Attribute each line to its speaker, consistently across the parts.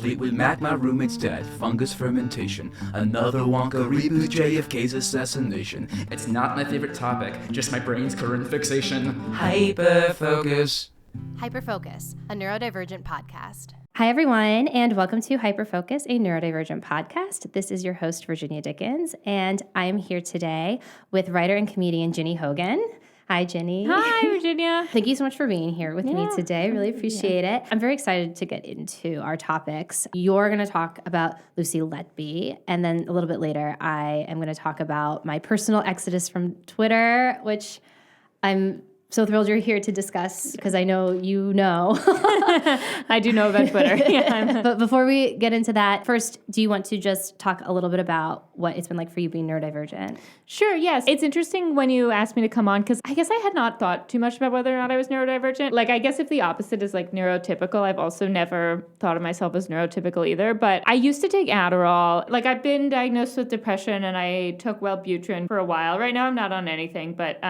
Speaker 1: Fleetwood Mac, my roommate's dead. Fungus fermentation. Another Wonka reboot, JFK's assassination. It's not my favorite topic, just my brain's current fixation. Hyperfocus.
Speaker 2: Hyperfocus, a neurodivergent podcast.
Speaker 3: Hi, everyone, and welcome to Hyperfocus, a neurodivergent podcast. This is your host, Virginia Dickens, and I am here today with writer and comedian Ginny Hogan. Hi, Ginny.
Speaker 4: Hi, Virginia.
Speaker 3: Thank you so much for being here with me today. Really appreciate it. I'm very excited to get into our topics. You're going to talk about Lucy Letby, and then a little bit later, I am going to talk about my personal exodus from Twitter, which I'm so thrilled you're here to discuss because I know you know.
Speaker 4: I do know about Twitter. Yeah.
Speaker 3: But before we get into that, first, do you want to just talk a little bit about what it's been like for you being neurodivergent?
Speaker 4: Sure, yes. It's interesting when you asked me to come on because I guess I had not thought too much about whether or not I was neurodivergent. Like, I guess if the opposite is like neurotypical, I've also never thought of myself as neurotypical either. But I used to take Adderall. Like, I've been diagnosed with depression and I took Wellbutrin for a while. Right now I'm not on anything, but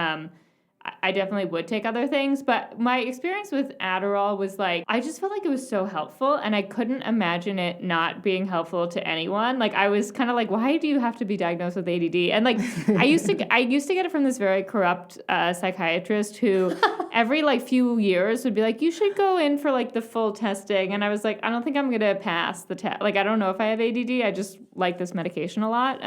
Speaker 4: I definitely would take other things, but my experience with Adderall was like, I just felt like it was so helpful and I couldn't imagine it not being helpful to anyone. Like, I was kind of like, why do you have to be diagnosed with ADD? And like, I used to get it from this very corrupt psychiatrist who every like few years would be like, you should go in for like the full testing. And I was like, I don't think I'm going to pass the test. Like, I don't know if I have ADD. I just like this medication a lot.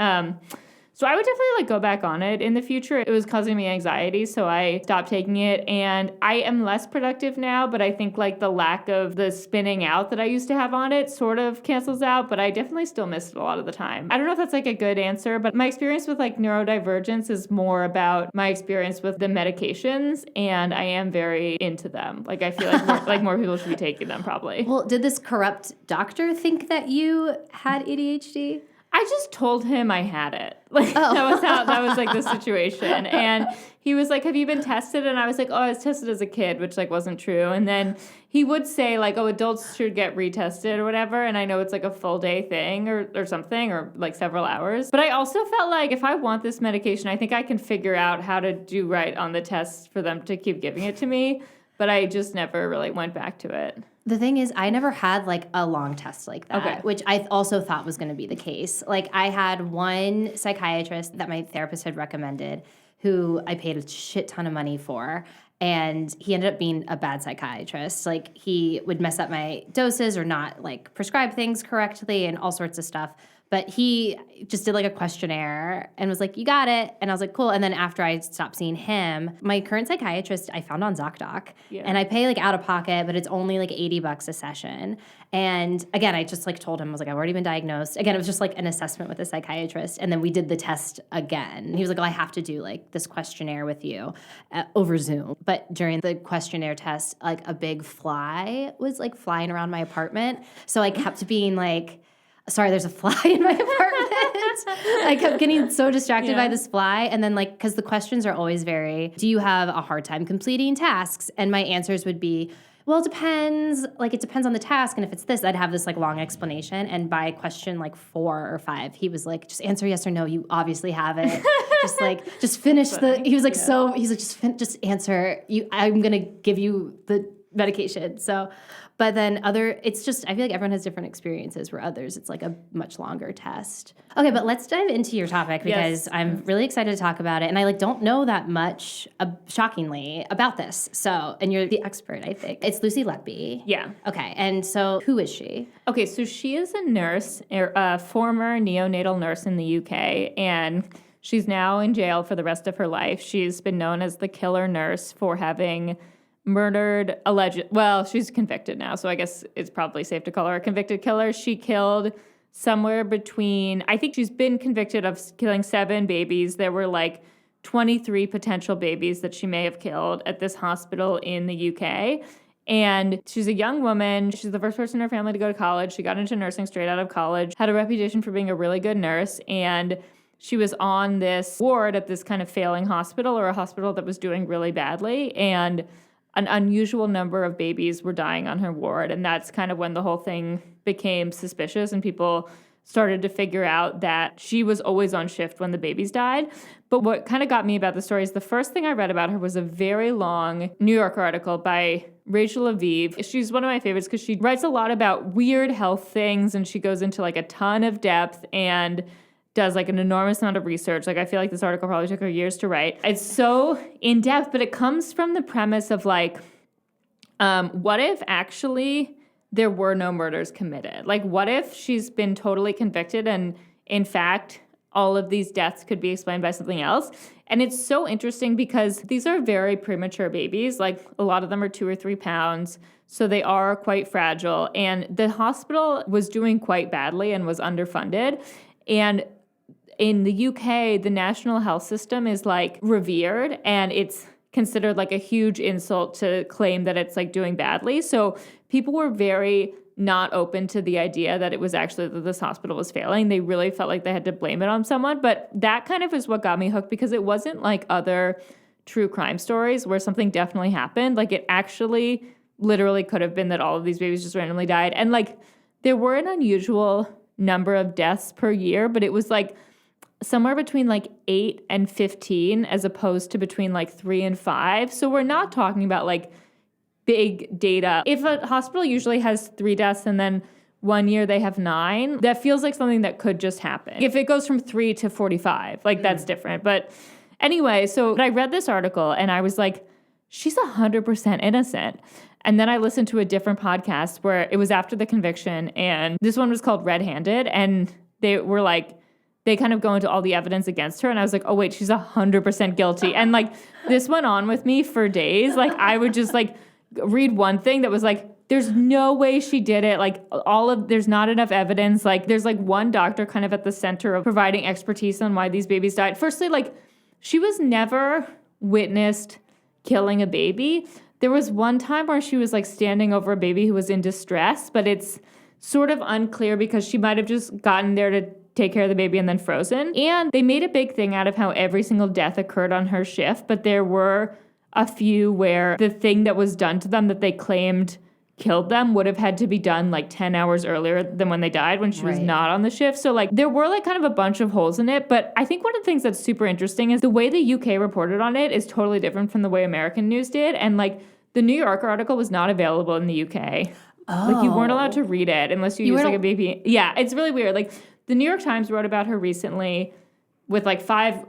Speaker 4: So I would definitely like go back on it in the future. It was causing me anxiety, so I stopped taking it. And I am less productive now, but I think like the lack of the spinning out that I used to have on it sort of cancels out, but I definitely still miss it a lot of the time. I don't know if that's like a good answer, but my experience with like neurodivergence is more about my experience with the medications, and I am very into them. Like, I feel like more people should be taking them probably.
Speaker 3: Well, did this corrupt doctor think that you had ADHD?
Speaker 4: I just told him I had it. Like, that was like the situation. And he was like, have you been tested? And I was like, oh, I was tested as a kid, which like wasn't true. And then he would say like, oh, adults should get retested or whatever. And I know it's like a full day thing or something, or like several hours. But I also felt like if I want this medication, I think I can figure out how to do right on the tests for them to keep giving it to me. But I just never really went back to it.
Speaker 3: The thing is, I never had, like, a long test like that, which I also thought was going to be the case. Like, I had one psychiatrist that my therapist had recommended who I paid a shit ton of money for, and he ended up being a bad psychiatrist. Like, he would mess up my doses or not, like, prescribe things correctly and all sorts of stuff. But he just did like a questionnaire and was like, you got it. And I was like, cool. And then after I stopped seeing him, my current psychiatrist I found on ZocDoc. Yeah. And I pay like out of pocket, but it's only like $80 a session. And again, I just like told him, I was like, I've already been diagnosed. Again, it was just like an assessment with a psychiatrist. And then we did the test again. And he was like, oh, I have to do like this questionnaire with you over Zoom. But during the questionnaire test, like a big fly was like flying around my apartment. So I kept being like, sorry, there's a fly in my apartment. I kept getting so distracted by this fly. And then, like, because the questions are always do you have a hard time completing tasks? And my answers would be, well, it depends. Like, it depends on the task. And if it's this, I'd have this, like, long explanation. And by question, like, 4 or 5, he was like, just answer yes or no. You obviously have it. just finish he was like, just answer. I'm going to give you the medication. So... But then it's just, I feel like everyone has different experiences where others, it's like a much longer test. Okay, but let's dive into your topic because I'm really excited to talk about it. And I like don't know that much, shockingly, about this. So, and you're the expert, I think. It's Lucy Letby.
Speaker 4: Yeah.
Speaker 3: Okay, and so who is she?
Speaker 4: Okay, so she is a nurse, a former neonatal nurse in the UK, and she's now in jail for the rest of her life. She's been known as the killer nurse for having murdered she's convicted now, so I guess it's probably safe to call her a convicted killer. She killed somewhere between, I think she's been convicted of killing 7 babies. There were like 23 potential babies that she may have killed at this hospital in the UK. And she's a young woman. She's the first person in her family to go to college. She got into nursing straight out of college, had a reputation for being a really good nurse, and she was on this ward at this kind of failing hospital, or a hospital that was doing really badly, and an unusual number of babies were dying on her ward. And that's kind of when the whole thing became suspicious and people started to figure out that she was always on shift when the babies died. But what kind of got me about the story is the first thing I read about her was a very long New Yorker article by Rachel Aviv. She's one of my favorites because she writes a lot about weird health things, and she goes into like a ton of depth and does like an enormous amount of research. Like I feel like this article probably took her years to write. It's so in depth, but it comes from the premise of like, what if actually there were no murders committed? Like, what if she's been totally convicted and, in fact, all of these deaths could be explained by something else? And it's so interesting because these are very premature babies. Like, a lot of them are 2 or 3 pounds, so they are quite fragile. And the hospital was doing quite badly and was underfunded. And in the UK, the national health system is, like, revered, and it's considered like a huge insult to claim that it's like doing badly. So people were very not open to the idea that it was actually that this hospital was failing. They really felt like they had to blame it on someone. But that kind of is what got me hooked, because it wasn't like other true crime stories where something definitely happened. Like it actually literally could have been that all of these babies just randomly died. And like there were an unusual number of deaths per year, but it was like somewhere between like 8 and 15 as opposed to between like 3 and 5. So we're not talking about like big data. If a hospital usually has 3 deaths and then one year they have 9, that feels like something that could just happen. If it goes from 3 to 45, like that's different. But anyway, so I read this article and I was like, she's 100% innocent. And then I listened to a different podcast where it was after the conviction, and this one was called Red Handed, and they were like, they kind of go into all the evidence against her. And I was like, oh, wait, she's 100% guilty. And like, this went on with me for days. Like, I would just like read one thing that was like, there's no way she did it. Like, there's not enough evidence. Like, there's like one doctor kind of at the center of providing expertise on why these babies died. Firstly, like, she was never witnessed killing a baby. There was one time where she was like standing over a baby who was in distress, but it's sort of unclear because she might have just gotten there to take care of the baby and then frozen. And they made a big thing out of how every single death occurred on her shift, but there were a few where the thing that was done to them that they claimed killed them would have had to be done like 10 hours earlier than when they died, when she was not on the shift. So like there were like kind of a bunch of holes in it. But I think one of the things that's super interesting is the way the UK reported on it is totally different from the way American news did. And like the New Yorker article was not available in the UK. Oh. Like you weren't allowed to read it unless you used like a baby. Yeah, it's really weird. Like the New York Times wrote about her recently with like 5,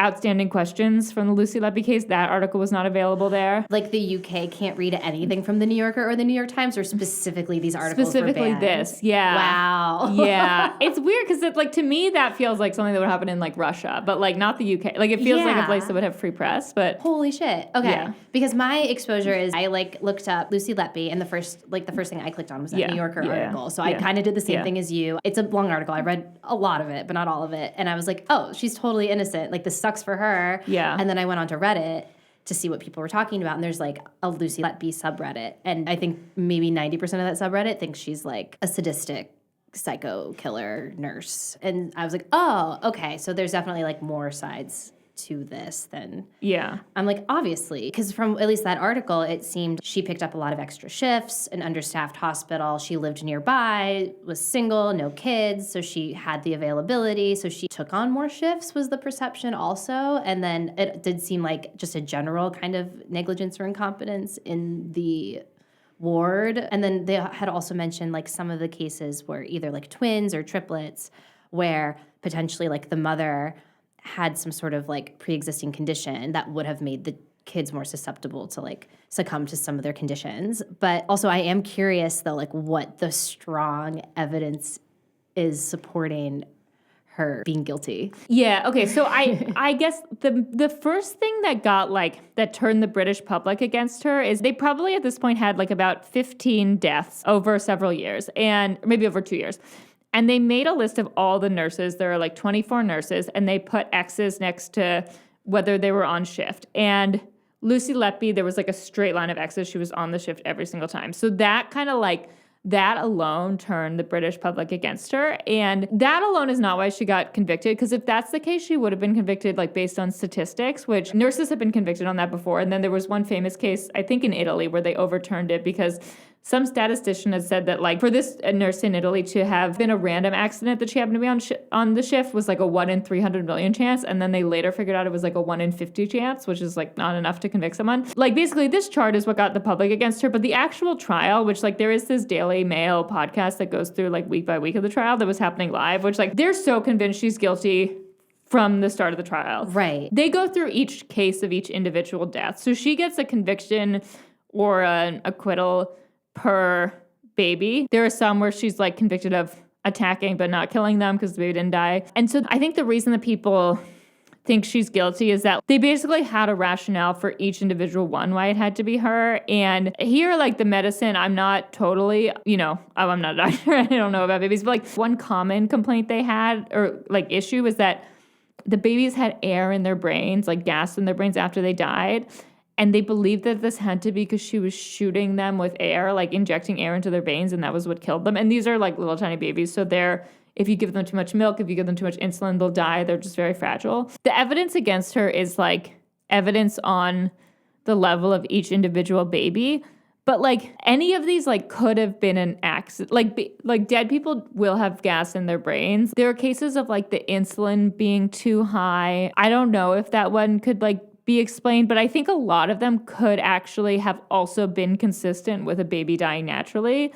Speaker 4: outstanding questions from the Lucy Letby case. That article was not available there.
Speaker 3: Like the UK can't read anything from the New Yorker or the New York Times, or specifically these articles
Speaker 4: specifically
Speaker 3: were banned?
Speaker 4: This, yeah.
Speaker 3: Wow.
Speaker 4: Yeah. It's weird because like to me that feels like something that would happen in like Russia, but like not the UK. Like it feels like a place that would have free press, but
Speaker 3: holy shit. Okay.
Speaker 4: Yeah.
Speaker 3: Because my exposure is I like looked up Lucy Letby, and the first thing I clicked on was that New Yorker article. So I kind of did the same thing as you. It's a long article. I read a lot of it, but not all of it. And I was like, oh, she's totally innocent. Like this sucks for her.
Speaker 4: Yeah.
Speaker 3: And then I went on to Reddit to see what people were talking about, and there's like a Lucy Letby subreddit, and I think maybe 90% of that subreddit thinks she's like a sadistic psycho killer nurse. And I was like, oh, okay, so there's definitely like more sides to this than I'm like, obviously, because from at least that article, it seemed she picked up a lot of extra shifts, an understaffed hospital. She lived nearby, was single, no kids, so she had the availability. So she took on more shifts was the perception also. And then it did seem like just a general kind of negligence or incompetence in the ward. And then they had also mentioned like some of the cases were either like twins or triplets, where potentially like the mother had some sort of like pre-existing condition that would have made the kids more susceptible to like succumb to some of their conditions. But also I am curious though, like what the strong evidence is supporting her being guilty.
Speaker 4: Yeah, okay, so I guess the first thing that turned the British public against her is they probably at this point had like about 15 deaths over several years, and maybe over 2 years. And they made a list of all the nurses. There are like 24 nurses, and they put X's next to whether they were on shift. And Lucy Letby, there was like a straight line of X's. She was on the shift every single time. So that kind of like, that alone turned the British public against her. And that alone is not why she got convicted, because if that's the case, she would have been convicted like based on statistics, which nurses have been convicted on that before. And then there was one famous case, I think in Italy, where they overturned it because some statistician has said that, like, for this nurse in Italy to have been a random accident that she happened to be on the shift was like a 1 in 300 million chance. And then they later figured out it was like a 1 in 50 chance, which is like not enough to convict someone. Like, basically, this chart is what got the public against her. But the actual trial, which, like, there is this Daily Mail podcast that goes through like week by week of the trial that was happening live, which, like, they're so convinced she's guilty from the start of the trial.
Speaker 3: Right.
Speaker 4: They go through each case of each individual death. So she gets a conviction or an acquittal per baby. There are some where she's like convicted of attacking but not killing them because the baby didn't die. And so I think the reason that people think she's guilty is that they basically had a rationale for each individual one why it had to be her. And here, like, the medicine, I'm not totally, I'm not a doctor. I don't know about babies. But like one common complaint they had or like issue was that the babies had air in their brains, like gas in their brains after they died. And they believed that this had to be because she was shooting them with air, like injecting air into their veins, and that was what killed them. And these are like little tiny babies, so if you give them too much milk, if you give them too much insulin, they'll die. They're just very fragile. The evidence against her is like evidence on the level of each individual baby. But like any of these like could have been an accident. Like dead people will have gas in their brains. There are cases of like the insulin being too high. I don't know if that one could like be explained, but I think a lot of them could actually have also been consistent with a baby dying naturally.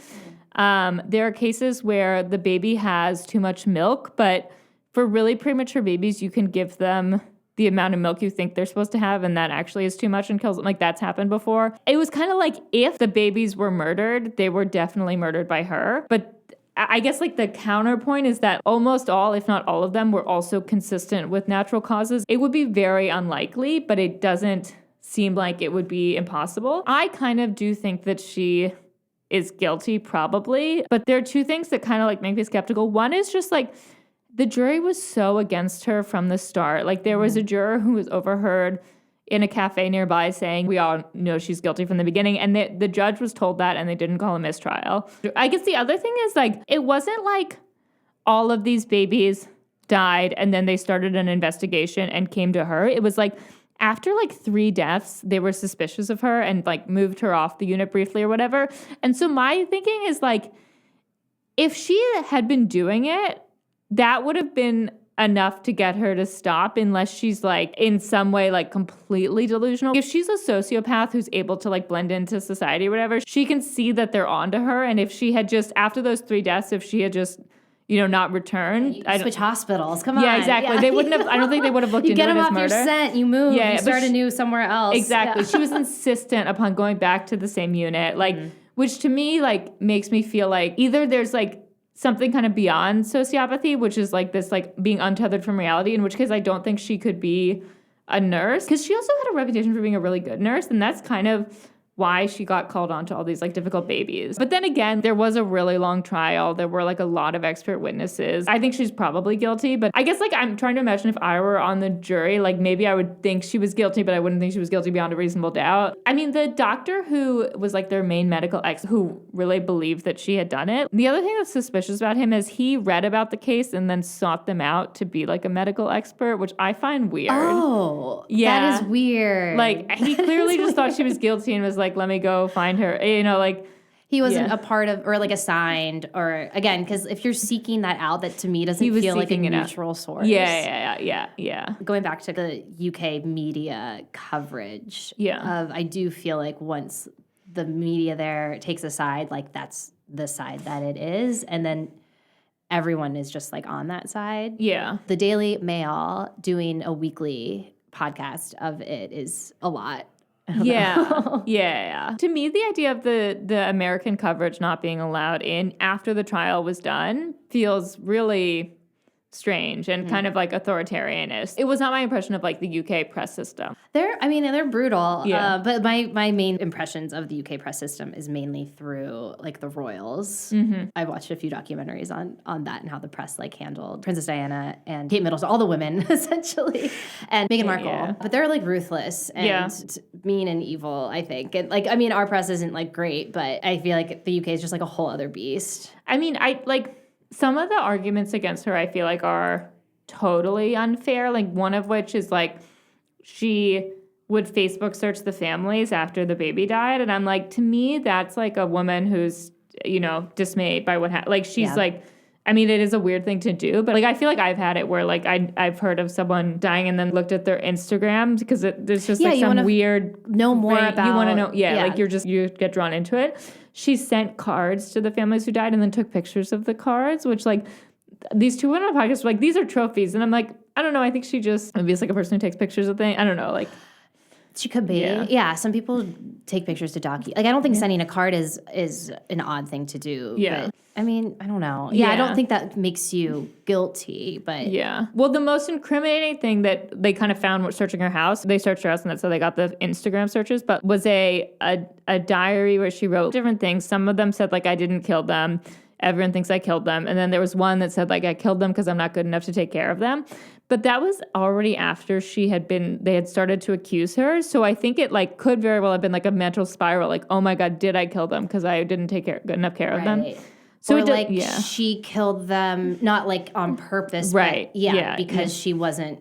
Speaker 4: There are cases where the baby has too much milk, but for really premature babies, you can give them the amount of milk you think they're supposed to have, and that actually is too much and kills them. Like, that's happened before. It was kind of like if the babies were murdered, they were definitely murdered by her. But I guess like the counterpoint is that almost all, if not all of them, were also consistent with natural causes. It would be very unlikely, but it doesn't seem like it would be impossible. I kind of do think that she is guilty, probably. But there are two things that kind of like make me skeptical. One is just like the jury was so against her from the start. Like there was a juror who was overheard in a cafe nearby saying, we all know she's guilty from the beginning. And the judge was told that and they didn't call a mistrial. I guess the other thing is like, it wasn't like all of these babies died and then they started an investigation and came to her. It was like after like 3 deaths, they were suspicious of her and like moved her off the unit briefly or whatever. And so my thinking is like, if she had been doing it, that would have been enough to get her to stop, unless she's like in some way like completely delusional. If she's a sociopath who's able to like blend into society or whatever, she can see that they're onto her. And if she had just, after those 3 deaths, if she had just, not returned.
Speaker 3: Switch hospitals. Come on.
Speaker 4: Yeah, exactly.
Speaker 3: Yeah.
Speaker 4: They wouldn't have, I don't think they would have looked into it as murder.
Speaker 3: You get them off your scent, you move,
Speaker 4: you
Speaker 3: start anew somewhere else.
Speaker 4: Exactly.
Speaker 3: Yeah.
Speaker 4: She was insistent upon going back to the same unit, like, which to me like makes me feel like either there's like something kind of beyond sociopathy, which is like this like being untethered from reality, in which case I don't think she could be a nurse, because she also had a reputation for being a really good nurse, and that's kind of why she got called on to all these like difficult babies. But then again, there was a really long trial. There were like a lot of expert witnesses. I think she's probably guilty, but I guess like I'm trying to imagine if I were on the jury, like maybe I would think she was guilty, but I wouldn't think she was guilty beyond a reasonable doubt. I mean, the doctor who was like their main medical expert who really believed that she had done it. The other thing that's suspicious about him is he read about the case and then sought them out to be like a medical expert, which I find weird.
Speaker 3: Oh,
Speaker 4: yeah.
Speaker 3: That is weird.
Speaker 4: Like he clearly just thought she was guilty and was like, let me go find her, like
Speaker 3: he wasn't a part of or like assigned, or again, because if you're seeking that out, that to me doesn't feel like a neutral source.
Speaker 4: Yeah.
Speaker 3: Going back to the UK media coverage of, I do feel like once the media there takes a side, like that's the side that it is, and then everyone is just like on that side.
Speaker 4: Yeah.
Speaker 3: The Daily Mail doing a weekly podcast of it is a lot.
Speaker 4: Yeah. To me, the idea of the American coverage not being allowed in after the trial was done feels really strange and kind of like authoritarianist. It was not my impression of like the UK press system.
Speaker 3: They're brutal.
Speaker 4: Yeah.
Speaker 3: But my main impressions of the UK press system is mainly through like the royals. I watched a few documentaries on that and how the press like handled Princess Diana and Kate Middleton, all the women essentially, and Meghan Markle. Yeah. But they're like ruthless and mean and evil, I think. And like, I mean, our press isn't like great, but I feel like the UK is just like a whole other beast.
Speaker 4: I mean, some of the arguments against her, I feel like, are totally unfair. Like, one of which is, like, she would Facebook search the families after the baby died. And I'm like, to me, that's like a woman who's, dismayed by what happened. Like, she's like, I mean, it is a weird thing to do, but like, I feel like I've had it where like I've heard of someone dying and then looked at their Instagram because there's just like some weird
Speaker 3: know more about.
Speaker 4: You want to know, like you get drawn into it. She sent cards to the families who died and then took pictures of the cards, which like these two women on the podcast were like, these are trophies, and I'm like, I don't know. I think she just maybe it's like a person who takes pictures of things. I don't know, like.
Speaker 3: She could be. Yeah, some people take pictures to document. Like, I don't think sending a card is an odd thing to do.
Speaker 4: Yeah.
Speaker 3: But, I mean, I don't know. Yeah, I don't think that makes you guilty, but...
Speaker 4: Yeah. Well, the most incriminating thing that they kind of found searching her house, they searched her house, and that's how they got the Instagram searches, but was a diary where she wrote different things. Some of them said, like, I didn't kill them. Everyone thinks I killed them. And then there was one that said, like, I killed them because I'm not good enough to take care of them. But that was already after they had started to accuse her. So I think it, like, could very well have been, like, a mental spiral. Like, oh, my God, did I kill them because I didn't take good enough care of them?
Speaker 3: So or, she killed them, not, like, on purpose.
Speaker 4: Right.
Speaker 3: But, because she wasn't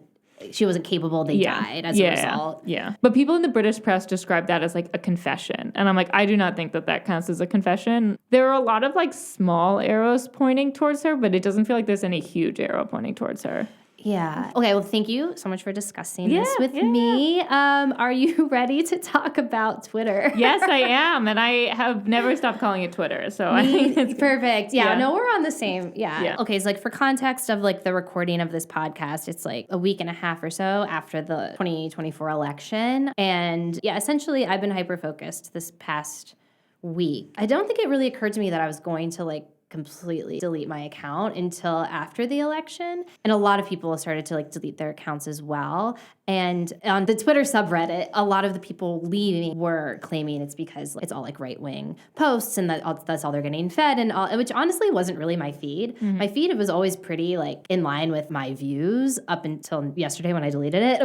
Speaker 3: capable. They died as a result.
Speaker 4: Yeah. But people in the British press describe that as like a confession. And I'm like, I do not think that counts as a confession. There are a lot of like small arrows pointing towards her, but it doesn't feel like there's any huge arrow pointing towards her.
Speaker 3: Yeah. Okay, well, thank you so much for discussing this with me. Are you ready to talk about Twitter?
Speaker 4: Yes, I am. And I have never stopped calling it Twitter. So I think it's
Speaker 3: perfect. Yeah, no, we're on the same. Yeah. Okay, so like for context of like the recording of this podcast, it's like a week and a half or so after the 2024 election. And yeah, essentially I've been hyper-focused this past week. I don't think it really occurred to me that I was going to like completely delete my account until after the election. And a lot of people started to like delete their accounts as well. And on the Twitter subreddit, a lot of the people leaving were claiming it's because it's all like right-wing posts and that's all they're getting fed and all, which honestly wasn't really my feed. Mm-hmm. My feed, it was always pretty like in line with my views up until yesterday when I deleted it.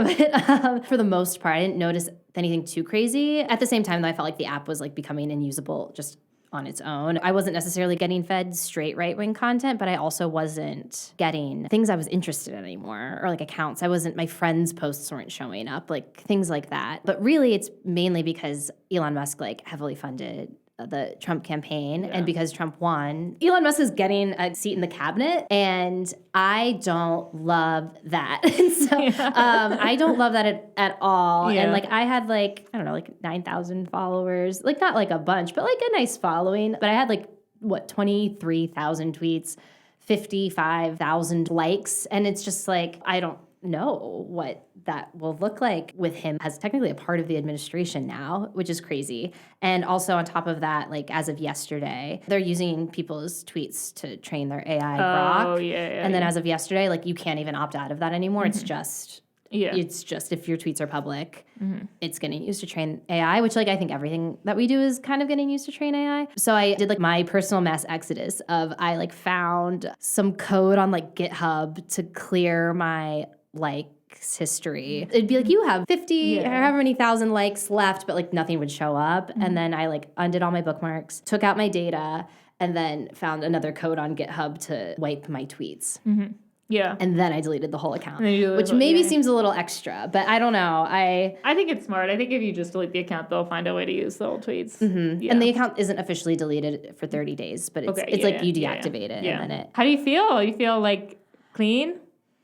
Speaker 3: But for the most part, I didn't notice anything too crazy. At the same time, though, I felt like the app was like becoming unusable just on its own. I wasn't necessarily getting fed straight right-wing content, but I also wasn't getting things I was interested in anymore, or like accounts. My friends' posts weren't showing up, like things like that. But really, it's mainly because Elon Musk like heavily funded the Trump campaign, and because Trump won, Elon Musk is getting a seat in the cabinet, and I don't love that. And so I don't love that at all. And like I had like, I don't know, like 9,000 followers, like not like a bunch, but like a nice following. But I had like, 23,000 tweets, 55,000 likes. And it's just like, I don't know what that will look like with him as technically a part of the administration now, which is crazy. And also on top of that, like as of yesterday, they're using people's tweets to train their AI grok. And then as of yesterday, like you can't even opt out of that anymore. Mm-hmm. It's just if your tweets are public, it's getting used to train AI, which like I think everything that we do is kind of getting used to train AI. So I did like my personal mass exodus of I like found some code on like GitHub to clear my likes history. It'd be like, you have 50 or however many thousand likes left, but like nothing would show up. Mm-hmm. And then I like undid all my bookmarks, took out my data, and then found another code on GitHub to wipe my tweets. Mm-hmm. Yeah. And then I deleted the whole account, which maybe seems a little extra, but I don't know. I
Speaker 4: think it's smart. I think if you just delete the account, they'll find a way to use the old tweets.
Speaker 3: Mm-hmm. Yeah. And the account isn't officially deleted for 30 days, but it's like you deactivate it. And then it.
Speaker 4: How do you feel? You feel like clean?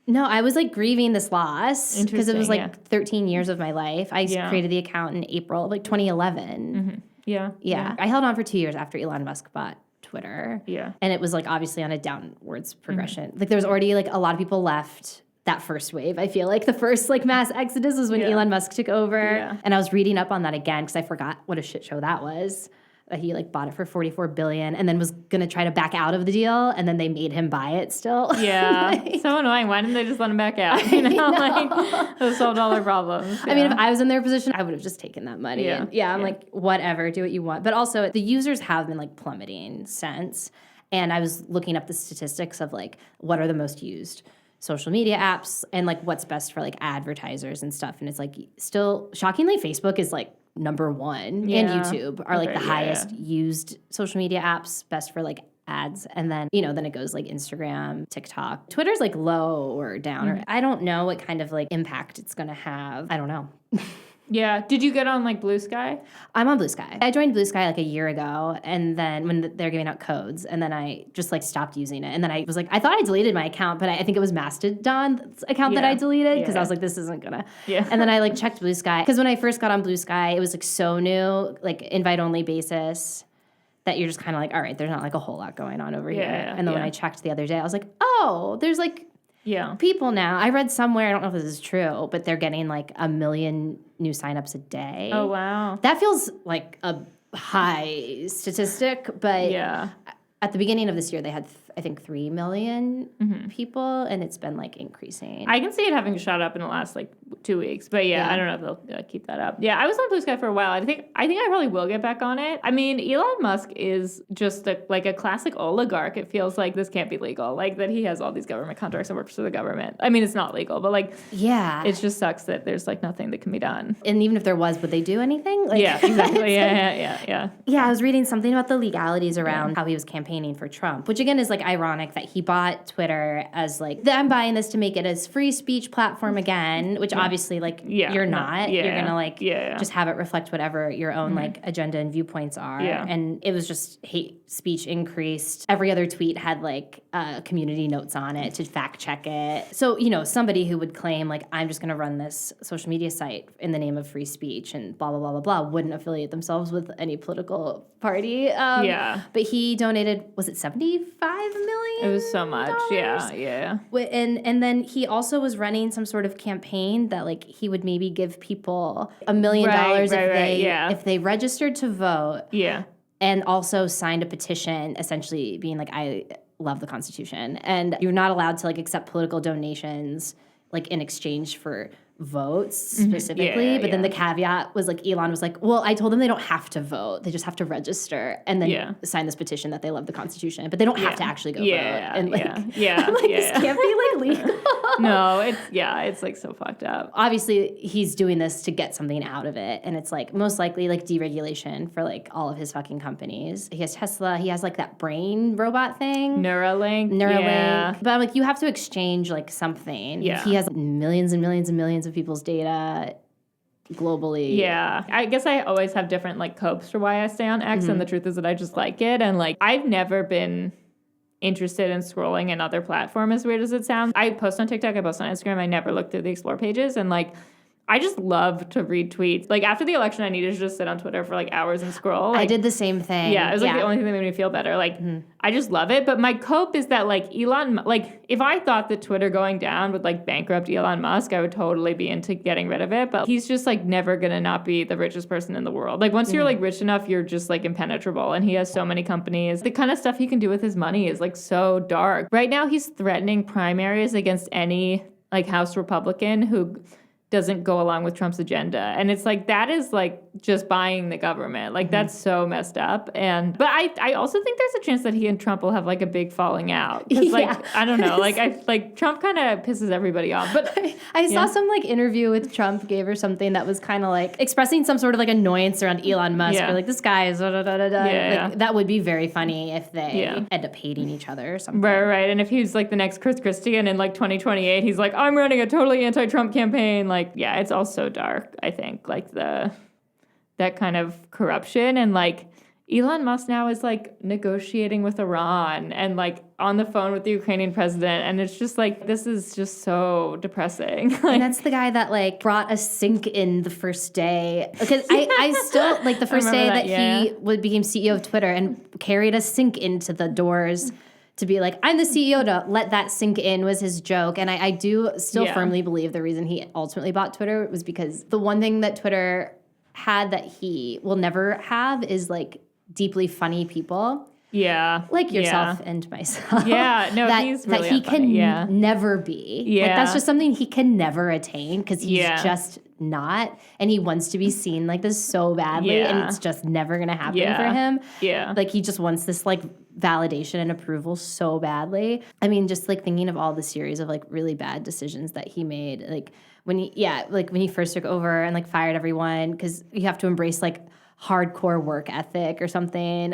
Speaker 3: No, I was like grieving this loss because it was like 13 years of my life. I created the account in April of like 2011. Mm-hmm. Yeah. I held on for 2 years after Elon Musk bought Twitter. Yeah. And it was like obviously on a downwards progression. Mm-hmm. Like there was already like a lot of people left that first wave. I feel like the first like mass exodus was when Elon Musk took over. Yeah. And I was reading up on that again because I forgot what a shit show that was. He like bought it for $44 billion and then was gonna try to back out of the deal, and then they made him buy it still.
Speaker 4: Yeah, like, so annoying. Why didn't they just let him back out? You know? Like those solved all their problems. Yeah.
Speaker 3: I mean, if I was in their position, I would have just taken that money. Yeah, and I'm like, whatever, do what you want. But also, the users have been like plummeting since. And I was looking up the statistics of like what are the most used social media apps and like what's best for like advertisers and stuff. And it's like still shockingly, Facebook is like number one, and YouTube are like the highest used social media apps, best for like ads. And then, then it goes like Instagram, TikTok. Twitter's like low or down, or I don't know what kind of like impact it's going to have. I don't know.
Speaker 4: Yeah. Did you get on like Blue Sky?
Speaker 3: I'm on Blue Sky. I joined Blue Sky like a year ago, and then when they're giving out codes, and then I just like stopped using it. And then I was like, I thought I deleted my account, but I think it was Mastodon's account that I deleted because I was like, this isn't gonna.
Speaker 4: Yeah.
Speaker 3: And then I like checked Blue Sky because when I first got on Blue Sky, it was like so new, like invite only basis, that you're just kind of like, all right, there's not like a whole lot going on over here. And then when I checked the other day, I was like, oh, there's like people now. I read somewhere, I don't know if this is true, but they're getting like 1 million new signups a day.
Speaker 4: Oh, wow.
Speaker 3: That feels like a high statistic, but at the beginning of this year, they had, I think, 3 million people, and it's been like increasing.
Speaker 4: I can see it having shot up in the last like 2 weeks, but I don't know if they'll keep that up. Yeah, I was on Blue Sky for a while. I think I probably will get back on it. I mean, Elon Musk is just like a classic oligarch. It feels like this can't be legal, like that he has all these government contracts and works for the government. I mean, it's not legal, but like, it just sucks that there's like nothing that can be done.
Speaker 3: And even if there was, would they do anything? Like,
Speaker 4: yeah, exactly. Yeah.
Speaker 3: Yeah, I was reading something about the legalities around how he was campaigning for Trump, which again is like ironic that he bought Twitter as like, I'm buying this to make it as free speech platform again, which obviously like you're not. You're gonna like just have it reflect whatever your own like agenda and viewpoints are. And it was just hate speech increased. Every other tweet had like community notes on it to fact check it. So, you know, somebody who would claim like, I'm just gonna run this social media site in the name of free speech and blah, blah, blah, blah, blah, wouldn't affiliate themselves with any political party. But he donated, was it 75 million?
Speaker 4: It was so much. Yeah.
Speaker 3: And then he also was running some sort of campaign that like he would maybe give people $1 million if they registered to vote.
Speaker 4: Yeah.
Speaker 3: And also signed a petition essentially being like, I love the Constitution. And you're not allowed to like accept political donations like in exchange for votes specifically. But then the caveat was like, Elon was like, well, I told them they don't have to vote. They just have to register and then sign this petition that they love the Constitution, but they don't have to actually go vote. And like, I'm like, this can't be like legal.
Speaker 4: No, it's like so fucked up.
Speaker 3: Obviously he's doing this to get something out of it. And it's like most likely like deregulation for like all of his fucking companies. He has Tesla. He has like that brain robot thing.
Speaker 4: Neuralink.
Speaker 3: Yeah. But I'm like, you have to exchange like something.
Speaker 4: Yeah.
Speaker 3: He has millions and millions and millions of people's data globally.
Speaker 4: Yeah. I guess I always have different like copes for why I stay on X, and the truth is that I just like it. And like, I've never been interested in scrolling another platform, as weird as it sounds. I post on TikTok, I post on Instagram, I never look through the explore pages, and like, I just love to read tweets. Like, after the election, I needed to just sit on Twitter for, like, hours and scroll. Like,
Speaker 3: I did the same thing.
Speaker 4: Yeah, it was, like, the only thing that made me feel better. Like, I just love it. But my cope is that, like, if I thought that Twitter going down would, like, bankrupt Elon Musk, I would totally be into getting rid of it. But he's just, like, never going to not be the richest person in the world. Like, once you're, like, rich enough, you're just, like, impenetrable. And he has so many companies. The kind of stuff he can do with his money is, like, so dark. Right now, he's threatening primaries against any, like, House Republican who doesn't go along with Trump's agenda. And it's like, that is like just buying the government. Like that's so messed up. But I also think there's a chance that he and Trump will have like a big falling out. Cause like, I don't know, like Trump kind of pisses everybody off. But
Speaker 3: I saw some like interview with Trump gave or something that was kind of like expressing some sort of like annoyance around Elon Musk. Or like, this guy is like, that would be very funny if they end up hating each other or something.
Speaker 4: Right. And if he's like the next Chris Christie and in like 2028, he's like, I'm running a totally anti-Trump campaign. Like, yeah, it's all so dark, I think, like that kind of corruption. And like Elon Musk now is like negotiating with Iran and like on the phone with the Ukrainian president. And it's just like, this is just so depressing.
Speaker 3: And that's the guy that like brought a sink in the first day. Because I still like the first day that he became CEO of Twitter and carried a sink into the doors to be like, I'm the CEO, to let that sink in was his joke. And I do still firmly believe the reason he ultimately bought Twitter was because the one thing that Twitter had that he will never have is like deeply funny people.
Speaker 4: Yeah.
Speaker 3: Like yourself and myself.
Speaker 4: Yeah. No, he's really
Speaker 3: that he can never be.
Speaker 4: Yeah.
Speaker 3: Like that's just something he can never attain because he's just not. And he wants to be seen like this so badly. And it's just never going to happen for him.
Speaker 4: Yeah.
Speaker 3: Like he just wants this like validation and approval so badly. I mean, just like thinking of all the series of like really bad decisions that he made, like when he first took over and like fired everyone because you have to embrace like hardcore work ethic or something.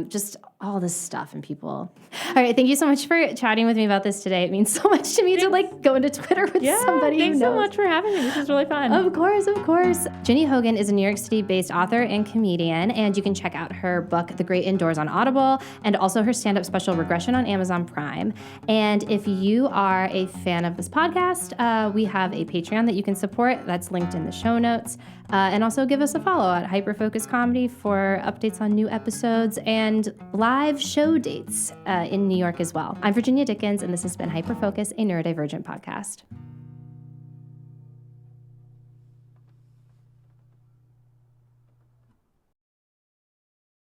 Speaker 3: Just all this stuff and people. All right, thank you so much for chatting with me about this today. It means so much to me to like go into Twitter with somebody who knows.
Speaker 4: Thanks so much for having me. This is really fun.
Speaker 3: Of course, of course. Ginny Hogan is a New York City-based author and comedian, and you can check out her book, The Great Indoors, on Audible, and also her stand-up special, Regression, on Amazon Prime. And if you are a fan of this podcast, we have a Patreon that you can support. That's linked in the show notes. And also give us a follow at Hyperfocus Comedy for updates on new episodes and live show dates in New York as well. I'm Virginia Dickens, and this has been Hyperfocus, a neurodivergent podcast.